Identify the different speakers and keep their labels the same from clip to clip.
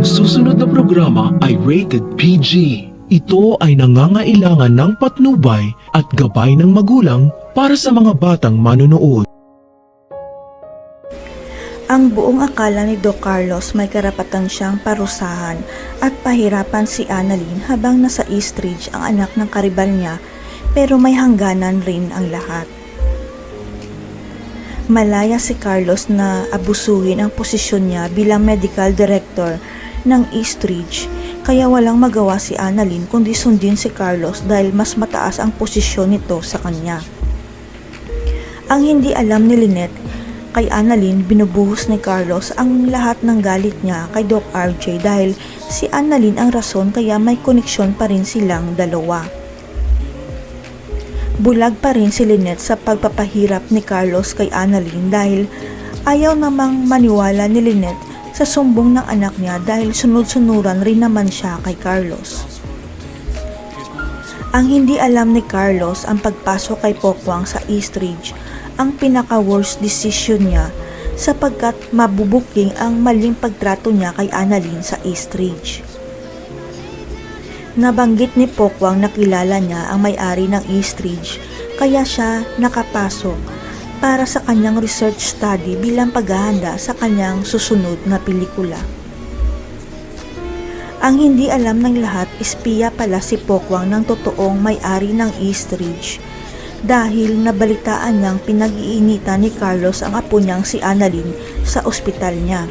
Speaker 1: Ang susunod na programa ay rated PG. Ito ay nangangailangan ng patnubay at gabay ng magulang para sa mga batang manonood.
Speaker 2: Ang buong akala ni Doc Carlos may karapatan siyang parusahan at pahirapan si Annalyn habang nasa Eastridge ang anak ng karibal niya, pero may hangganan rin ang lahat. Malaya si Carlos na abusuhin ang posisyon niya bilang medical director ng Eastridge, kaya walang magawa si Annalyn kundi sundin si Carlos dahil mas mataas ang posisyon nito sa kanya. Ang hindi alam ni Lynette, kay Annalyn binubuhos ni Carlos ang lahat ng galit niya kay Doc RJ dahil si Annalyn ang rason kaya may koneksyon pa rin silang dalawa. Bulag pa rin si Lynette sa pagpapahirap ni Carlos kay Annalyn dahil ayaw namang maniwala ni Lynette sa sumbong ng anak niya dahil sunod-sunuran rin naman siya kay Carlos. Ang hindi alam ni Carlos ang pagpasok kay Pokwang sa Eastridge ang pinaka-worst decision niya sapagkat mabubuking ang maling pagtrato niya kay Annalyn sa Eastridge. Nabanggit ni Pokwang na kilala niya ang may-ari ng Eastridge kaya siya nakapasok para sa kanyang research study bilang paghahanda sa kanyang susunod na pelikula. Ang hindi alam ng lahat, espiya pala si Pokwang ng totoong may-ari ng Eastridge dahil nabalitaan niyang pinag-iinitan ni Carlos ang apo niyang si Annalyn sa ospital niya.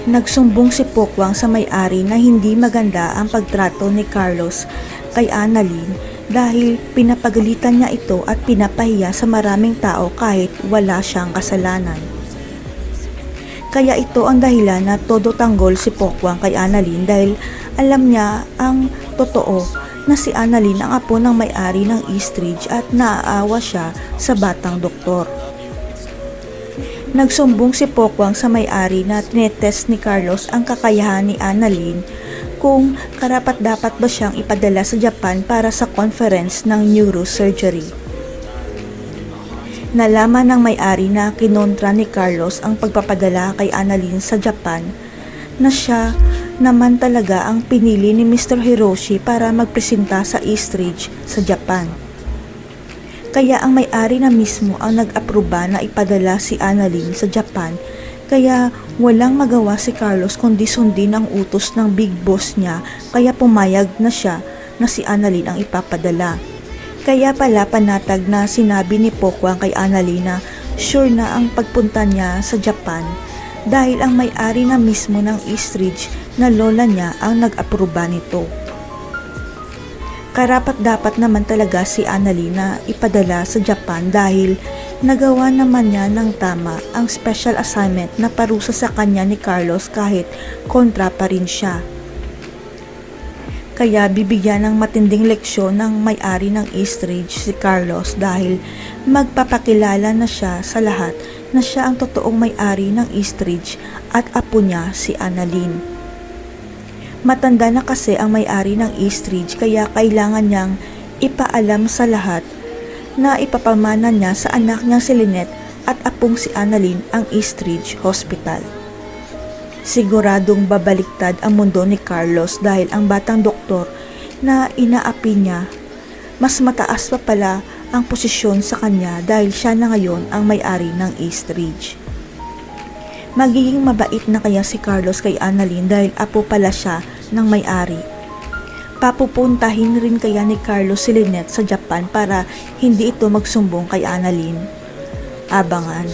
Speaker 2: Nagsumbong si Pokwang sa may-ari na hindi maganda ang pagtrato ni Carlos kay Annalyn dahil pinapagalitan niya ito at pinapahiya sa maraming tao kahit wala siyang kasalanan. Kaya ito ang dahilan na todo tanggol si Pokwang kay Annalyn dahil alam niya ang totoo na si Annalyn ang apo ng may-ari ng Eastridge at naaawa siya sa batang doktor. Nagsumbong si Pokwang sa may-ari na tinetest ni Carlos ang kakayahan ni Annalyn kung karapat-dapat ba siyang ipadala sa Japan para sa conference ng neurosurgery. Nalaman ng may-ari na kinontra ni Carlos ang pagpapadala kay Annalyn sa Japan, na siya naman talaga ang pinili ni Mr. Hiroshi para magpresenta sa Eastridge sa Japan. Kaya ang may-ari na mismo ang nag-aproba na ipadala si Annalyn sa Japan, kaya walang magawa si Carlos kundi sundin ang utos ng big boss niya, kaya pumayag na siya na si Annalyn ang ipapadala. Kaya pala panatag na sinabi ni Pokwang kay Annalyn na sure na ang pagpunta niya sa Japan dahil ang may-ari na mismo ng Eastridge na lola niya ang nag-aproba nito. Karapat-dapat naman talaga si Annalyn na ipadala sa Japan dahil nagawa naman niya ng tama ang special assignment na parusa sa kanya ni Carlos kahit kontra pa rin siya. Kaya bibigyan ng matinding leksyon ng may-ari ng Eastridge si Carlos dahil magpapakilala na siya sa lahat na siya ang totoong may-ari ng Eastridge at apo niya si Annalyn. Matanda na kasi ang may-ari ng Eastridge kaya kailangan niyang ipaalam sa lahat na ipapamana niya sa anak niyang si Lynette at apong si Annalyn ang Eastridge Hospital. Siguradong babaliktad ang mundo ni Carlos dahil ang batang doktor na inaapi niya, mas mataas pa pala ang posisyon sa kanya dahil siya na ngayon ang may-ari ng Eastridge. Magiging mabait na kaya si Carlos kay Annalyn dahil apo pala siya ng may-ari. Papupuntahin rin kaya ni Carlos si Lynette sa Japan para hindi ito magsumbong kay Annalyn. Abangan.